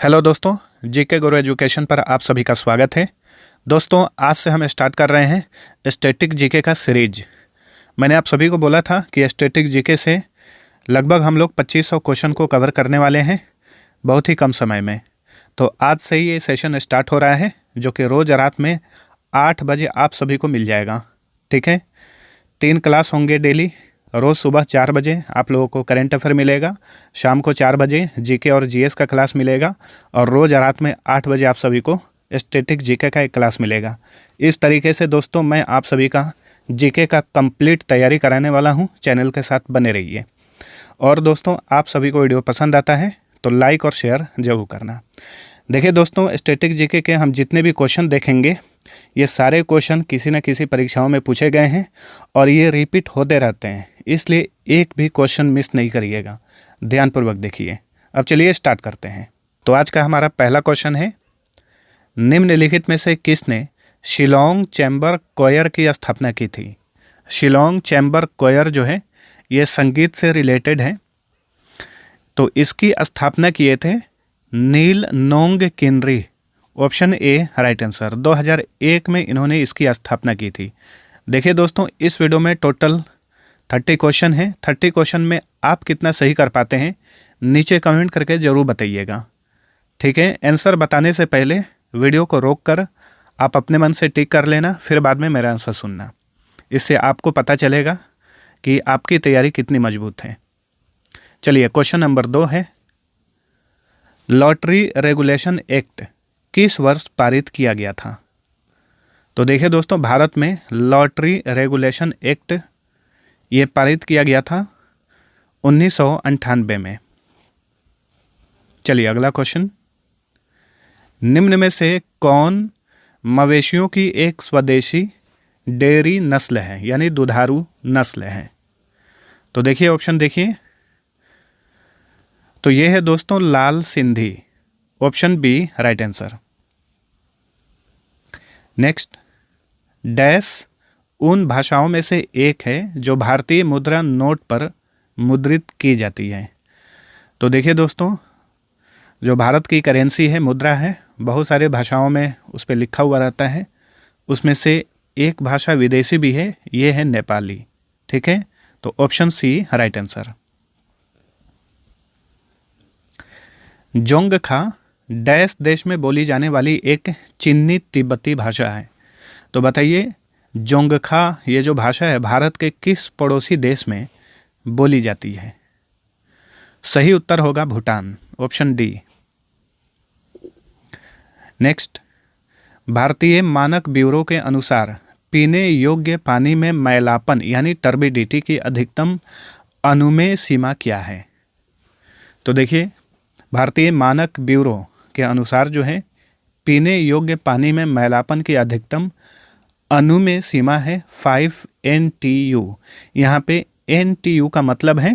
Hello दोस्तों, GK गुरु education पर आप सभी का स्वागत है। दोस्तों, आज से हम स्टार्ट कर रहे हैं स्टैटिक जीके का सीरीज। मैंने आप सभी को बोला था कि स्टैटिक जीके से लगभग हम लोग 2500 क्वेश्चन को कवर करने वाले हैं बहुत ही कम समय में। तो आज से ही ये सेशन स्टार्ट हो रहा है, जो कि रोज़ रात में 8 बजे आप सभी को मिल जाएगा। ठीक है, 3 क्लास होंगे डेली। रोज़ सुबह 4 बजे आप लोगों को करंट अफेयर मिलेगा, शाम को 4 बजे जीके और जीएस का क्लास मिलेगा, और रोज़ रात में 8 बजे आप सभी को स्टैटिक जीके का एक क्लास मिलेगा। इस तरीके से दोस्तों मैं आप सभी का जीके का कंप्लीट तैयारी कराने वाला हूं। चैनल के साथ बने रहिए। और दोस्तों, आप सभी को वीडियो पसंद आता है तो लाइक और शेयर जरूर करना। देखिए दोस्तों, स्टैटिक जीके के हम जितने भी क्वेश्चन देखेंगे, ये सारे क्वेश्चन किसी न किसी परीक्षाओं में पूछे गए हैं और ये रिपीट होते रहते हैं, इसलिए एक भी क्वेश्चन मिस नहीं करिएगा। ध्यानपूर्वक देखिए। अब चलिए स्टार्ट करते हैं। तो आज का हमारा पहला क्वेश्चन है, निम्नलिखित में से किसने शिलोंग चैम्बर क्वायर की स्थापना की थी? शिलोंग चैम्बर क्वायर जो है ये संगीत से रिलेटेड है। तो इसकी स्थापना किए थे Neil Nongkynrih. Option A right answer. 2001 में इन्होंने इसकी स्थापना की थी। देखिए दोस्तों, इस वीडियो में टोटल 30 क्वेश्चन है। 30 क्वेश्चन में आप कितना सही कर पाते हैं नीचे कमेंट करके ज़रूर बताइएगा। ठीक है, आंसर बताने से पहले वीडियो को रोक कर आप अपने मन से टिक कर लेना, फिर बाद में मेरा आंसर सुनना। इससे आपको पता चलेगा कि आपकी तैयारी कितनी मजबूत है। चलिए, क्वेश्चन नंबर 2 है, लॉटरी रेगुलेशन एक्ट किस वर्ष पारित किया गया था? तो देखिए दोस्तों, भारत में लॉटरी रेगुलेशन एक्ट ये पारित किया गया था 1998 में। चलिए अगला क्वेश्चन, निम्न में से कौन मवेशियों की एक स्वदेशी डेयरी नस्ल है, यानी दुधारू नस्ल है? तो देखिए ऑप्शन देखिए, तो ये है दोस्तों Lal Sindhi. Option B right answer. Next, dash उन भाषाओं में से एक है जो भारतीय मुद्रा नोट पर मुद्रित की जाती है। तो देखिए दोस्तों, जो भारत की करेंसी है, मुद्रा है, बहुत सारे भाषाओं में उस पर लिखा हुआ रहता है। उसमें से एक भाषा विदेशी भी है, ये है नेपाली। ठीक है, तो option C right answer. Dzongkha dash देश में बोली जाने वाली एक चीनी तिब्बती भाषा है। तो बताइए, जोंगखा ये जो भाषा है भारत के किस पड़ोसी देश में बोली जाती है? सही उत्तर होगा भूटान। Option D. नेक्स्ट, भारतीय मानक ब्यूरो के अनुसार पीने योग्य पानी में मैलापन यानी टर्बिडिटी की अधिकतम अनुमेय सीमा क्या है? तो देखिए, भारतीय मानक ब्यूरो के अनुसार जो है पीने योग्य पानी में मैलापन की अधिकतम अनुमेय सीमा है 5 NTU। यहाँ पे NTU का मतलब है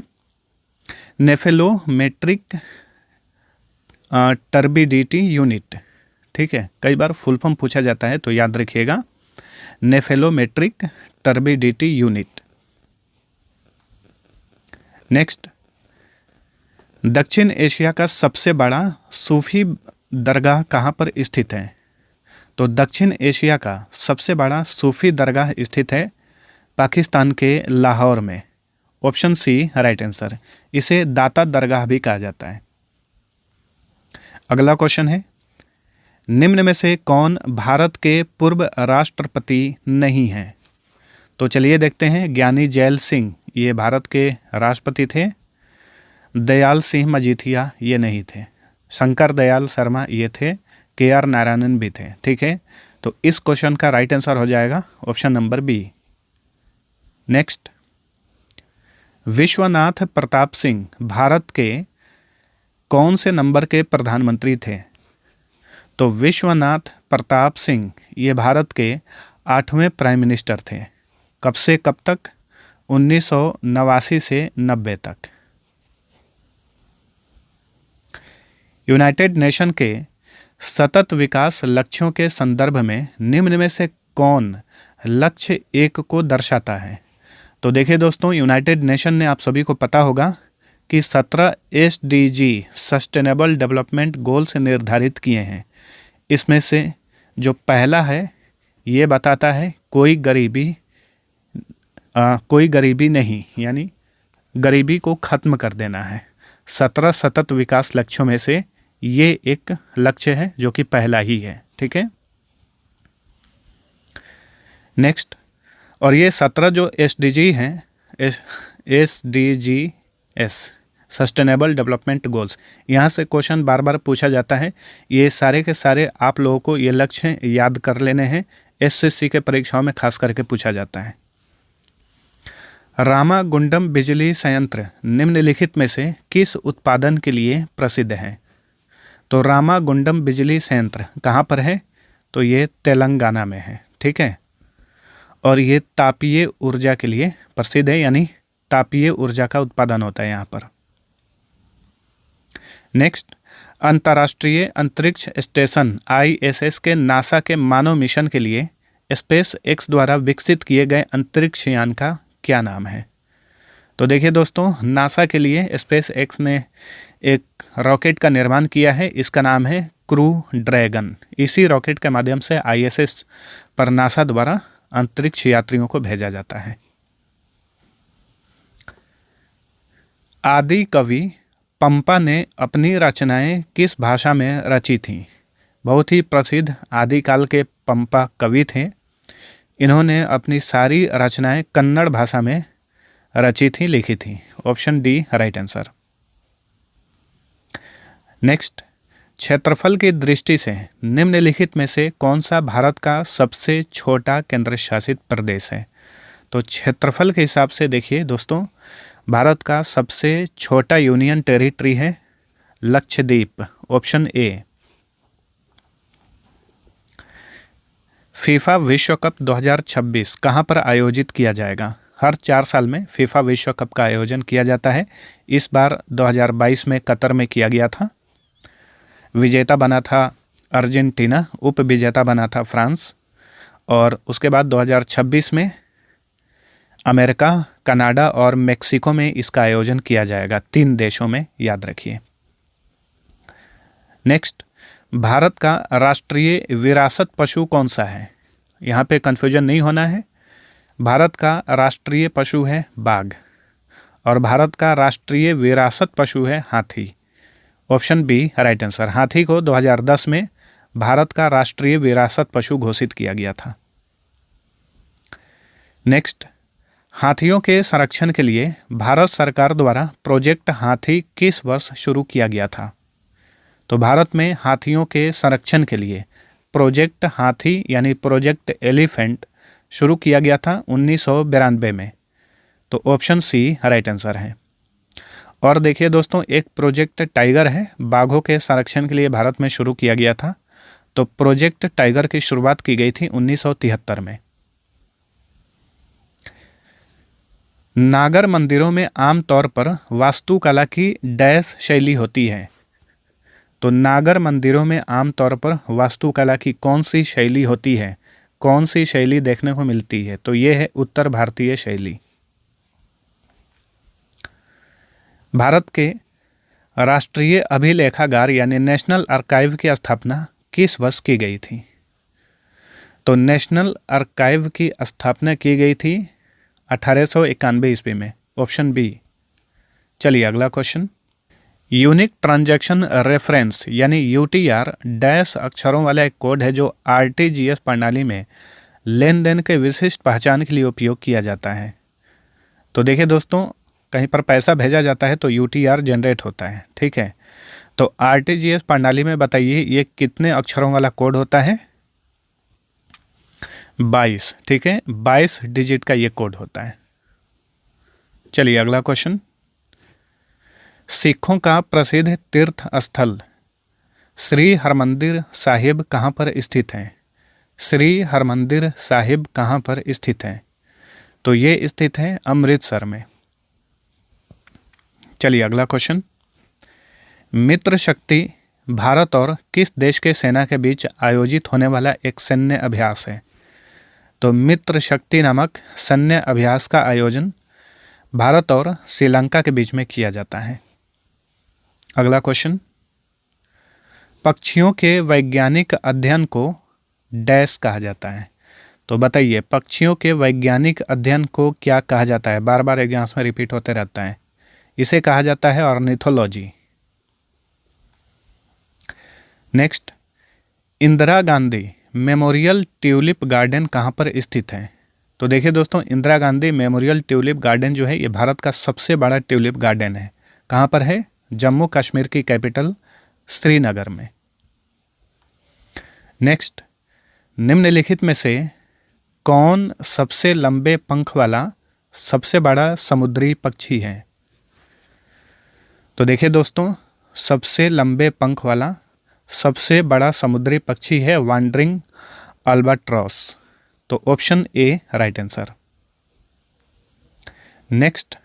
नेफेलोमेट्रिक टर्बिडिटी यूनिट। ठीक है, कई बार फुल फॉर्म पूछा जाता है तो याद रखिएगा, नेफेलोमेट्रिक टर्बिडिटी यूनिट। नेक्स्ट, दक्षिण एशिया का सबसे बड़ा सूफी दरगाह कहाँ पर स्थित है? तो दक्षिण एशिया का सबसे बड़ा सूफी दरगाह स्थित है पाकिस्तान के लाहौर में। Option C right answer. इसे दाता दरगाह भी कहा जाता है। अगला क्वेश्चन है, निम्न में से कौन भारत के पूर्व राष्ट्रपति नहीं हैं? तो चलिए देखते हैं। ज्ञानी जैल सिंह ये भारत के राष्ट्रपति थे। दयाल सिंह मजीठिया ये नहीं थे। शंकर दयाल शर्मा ये थे। KR नारायणन भी थे। ठीक है, तो इस क्वेश्चन का राइट आंसर हो जाएगा option number B. Next, Vishwanath Pratap Singh Bharat के कौन से नंबर के प्रधानमंत्री थे? तो विश्वनाथ प्रताप सिंह ये भारत के 8वें प्राइम मिनिस्टर थे। कब से कब तक? 1989 से 90 तक। यूनाइटेड नेशन के सतत विकास लक्ष्यों के संदर्भ में निम्न में से कौन लक्ष्य 1 को दर्शाता है? तो देखिए दोस्तों, यूनाइटेड नेशन ने आप सभी को पता होगा कि 17 SDG सस्टेनेबल डेवलपमेंट गोल्स निर्धारित किए हैं। इसमें से जो पहला है ये बताता है कोई गरीबी नहीं, यानी गरीबी को ख़त्म कर देना है। 17 सतत विकास लक्ष्यों में से ये एक लक्ष्य है जो कि पहला ही है। ठीक है, नेक्स्ट, और ये 17 जो SDG हैं, SDGs सस्टेनेबल डेवलपमेंट गोल्स, यहाँ से क्वेश्चन बार बार पूछा जाता है। ये सारे के सारे आप लोगों को ये लक्ष्य याद कर लेने हैं। SSC के परीक्षाओं में खास करके पूछा जाता है। रामागुंडम बिजली संयंत्र निम्नलिखित में से किस उत्पादन के लिए प्रसिद्ध है? तो रामागुंडम बिजली संयंत्र कहाँ पर है? तो ये तेलंगाना में है। ठीक है, और ये तापीय ऊर्जा के लिए प्रसिद्ध है, यानी तापीय ऊर्जा का उत्पादन होता है यहाँ पर। नेक्स्ट, अंतर्राष्ट्रीय अंतरिक्ष स्टेशन ISS के नासा के मानव मिशन के लिए स्पेस एक्स द्वारा विकसित किए गए अंतरिक्ष यान का क्या नाम है? तो देखिए दोस्तों, नासा के लिए स्पेस एक्स ने एक रॉकेट का निर्माण किया है। इसका नाम है क्रू ड्रैगन। इसी रॉकेट के माध्यम से ISS पर नासा द्वारा अंतरिक्ष यात्रियों को भेजा जाता है। आदि कवि पंपा ने अपनी रचनाएं किस भाषा में रची थीं? बहुत ही प्रसिद्ध आदिकाल के पंपा कवि थे। इन्होंने अपनी सारी रचनाएं कन्नड़ भाषा में रची थी, लिखी थी। Option D right answer. Next, क्षेत्रफल की दृष्टि से निम्नलिखित में से कौन सा भारत का सबसे छोटा केंद्र शासित प्रदेश है? तो क्षेत्रफल के हिसाब से देखिए दोस्तों, भारत का सबसे छोटा यूनियन टेरिटरी है लक्षद्वीप। Option A. फीफा विश्व कप 2026 कहाँ पर आयोजित किया जाएगा? हर 4 साल में फीफा विश्व कप का आयोजन किया जाता है। इस बार 2022 में कतर में किया गया था। विजेता बना था अर्जेंटीना, उप विजेता बना था फ्रांस, और उसके बाद 2026 में अमेरिका, कनाडा और मेक्सिको में इसका आयोजन किया जाएगा। 3 देशों में, याद रखिए। नेक्स्ट, भारत का राष्ट्रीय विरासत पशु कौन सा है? यहाँ पे कन्फ्यूजन नहीं होना है। भारत का राष्ट्रीय पशु है बाघ, और भारत का राष्ट्रीय विरासत पशु है हाथी। Option B right answer. हाथी को 2010 में भारत का राष्ट्रीय विरासत पशु घोषित किया गया था। नेक्स्ट, हाथियों के संरक्षण के लिए भारत सरकार द्वारा प्रोजेक्ट हाथी किस वर्ष शुरू किया गया था? तो भारत में हाथियों के संरक्षण के लिए प्रोजेक्ट हाथी यानी प्रोजेक्ट एलिफेंट शुरू किया गया था 1992 में। तो ऑप्शन सी राइट आंसर है। और देखिए दोस्तों, एक प्रोजेक्ट टाइगर है, बाघों के संरक्षण के लिए भारत में शुरू किया गया था। तो प्रोजेक्ट टाइगर की शुरुआत की गई थी 1973 में। नागर मंदिरों में आमतौर पर वास्तुकला की डैश शैली होती है? तो नागर मंदिरों में आमतौर पर वास्तुकला की कौन सी शैली होती है? कौन सी शैली देखने को मिलती है? तो ये है उत्तर भारतीय शैली। भारत के राष्ट्रीय अभिलेखागार यानी नेशनल आर्काइव की स्थापना किस वर्ष की गई थी? तो नेशनल आर्काइव की स्थापना की गई थी 1891 ईस्वी में। Option B. चलिए अगला क्वेश्चन। यूनिक ट्रांजैक्शन रेफरेंस यानी UTR डैश अक्षरों वाला एक कोड है जो RTGS प्रणाली में लेन देन के विशिष्ट पहचान के लिए उपयोग किया जाता है। तो देखिए दोस्तों, कहीं पर पैसा भेजा जाता है तो UTR जनरेट होता है। ठीक है, तो RTGS प्रणाली में बताइए ये कितने अक्षरों वाला कोड होता है? 22। ठीक है, 22 डिजिट का ये कोड होता है। चलिए अगला क्वेश्चन। सिखों का प्रसिद्ध तीर्थ स्थल श्री हरमंदिर साहिब कहाँ पर स्थित है? श्री हरमंदिर साहिब कहाँ पर स्थित है? तो ये स्थित है अमृतसर में। चलिए अगला क्वेश्चन। मित्र शक्ति भारत और किस देश के सेना के बीच आयोजित होने वाला एक सैन्य अभ्यास है? तो मित्र शक्ति नामक सैन्य अभ्यास का आयोजन भारत और श्रीलंका के बीच में किया जाता है। अगला क्वेश्चन, पक्षियों के वैज्ञानिक अध्ययन को डैश कहा जाता है। तो बताइए, पक्षियों के वैज्ञानिक अध्ययन को क्या कहा जाता है? बार बार एग्जाम्स में रिपीट होते रहता है। इसे कहा जाता है ornithology. Next, Indira Gandhi memorial tulip garden कहाँ पर स्थित है? तो देखिए दोस्तों, Indira Gandhi memorial tulip garden जो है ये भारत का सबसे बड़ा ट्यूलिप गार्डन है। कहाँ पर है? जम्मू कश्मीर की कैपिटल श्रीनगर में। नेक्स्ट, निम्नलिखित में से कौन सबसे लंबे पंख वाला सबसे बड़ा समुद्री पक्षी है? तो देखिए दोस्तों, सबसे लंबे पंख वाला सबसे बड़ा समुद्री पक्षी है वांडरिंग अल्बाट्रॉस। तो option A right answer. Next,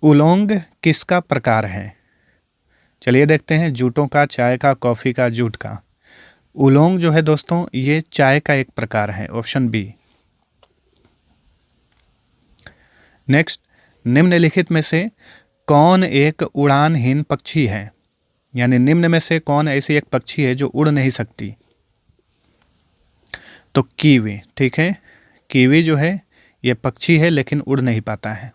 oolong किसका प्रकार है? चलिए देखते हैं, जूटों का, चाय का, कॉफ़ी का, जूट का। उलोंग जो है दोस्तों ये चाय का एक प्रकार है, ऑप्शन बी। नेक्स्ट, निम्नलिखित में से कौन एक उड़ानहीन पक्षी है? यानी निम्न में से कौन ऐसी एक पक्षी है जो उड़ नहीं सकती? तो कीवी, ठीक है, कीवी जो है ये पक्षी है लेकिन उड़ नहीं पाता है।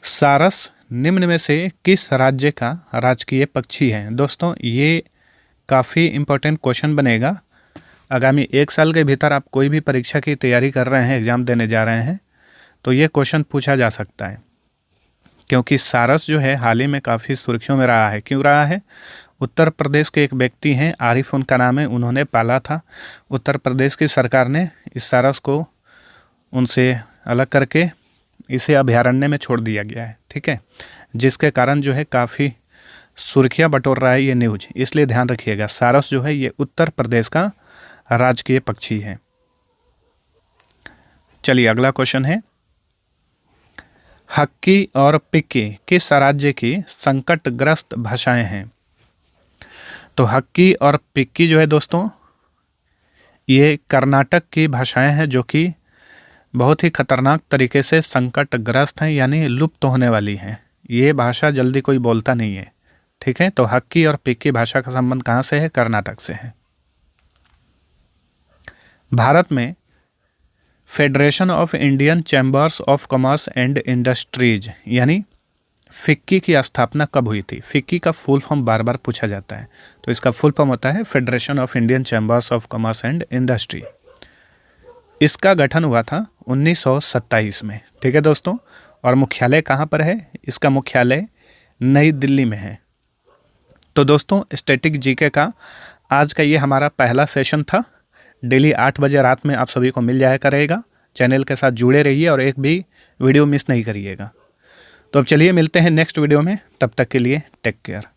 सारस निम्न में से किस राज्य का राजकीय पक्षी है? दोस्तों ये काफ़ी इम्पोर्टेंट क्वेश्चन बनेगा। आगामी 1 साल के भीतर आप कोई भी परीक्षा की तैयारी कर रहे हैं, एग्ज़ाम देने जा रहे हैं, तो ये क्वेश्चन पूछा जा सकता है, क्योंकि सारस जो है हाल ही में काफ़ी सुर्खियों में रहा है। क्यों रहा है? उत्तर प्रदेश के एक व्यक्ति हैं, आरिफ उनका नाम है, उन्होंने पाला था। उत्तर प्रदेश की सरकार ने इस सारस को उनसे अलग करके इसे अभयारण्य में छोड़ दिया गया है, ठीक है, जिसके कारण जो है काफ़ी सुर्खियाँ बटोर रहा है ये न्यूज। इसलिए ध्यान रखिएगा, सारस जो है ये उत्तर प्रदेश का राजकीय पक्षी है। चलिए अगला क्वेश्चन है, हक्की और पिक्की किस राज्य की संकटग्रस्त भाषाएं हैं? तो हक्की और पिक्की जो है दोस्तों ये कर्नाटक की भाषाएं हैं जो कि बहुत ही खतरनाक तरीके से संकटग्रस्त हैं, यानी लुप्त होने वाली हैं। ये भाषा जल्दी कोई बोलता नहीं है, ठीक है। तो हक्की और पिक्की भाषा का संबंध कहाँ से है? कर्नाटक से है। भारत में federation of Indian chambers of commerce and industries यानी फिक्की की स्थापना कब हुई थी? फिक्की का फुल फॉर्म बार बार पूछा जाता है, तो इसका फुल फॉर्म होता है federation of Indian chambers of commerce and industry. इसका गठन हुआ था 1927 में, ठीक है दोस्तों। और मुख्यालय कहाँ पर है? इसका मुख्यालय नई दिल्ली में है। तो दोस्तों स्टैटिक जीके का आज का ये हमारा पहला सेशन था। डेली 8 बजे रात में आप सभी को मिल जाया करेगा। चैनल के साथ जुड़े रहिए और एक भी वीडियो मिस नहीं करिएगा। तो अब चलिए मिलते हैं नेक्स्ट वीडियो में, तब तक के लिए टेक केयर।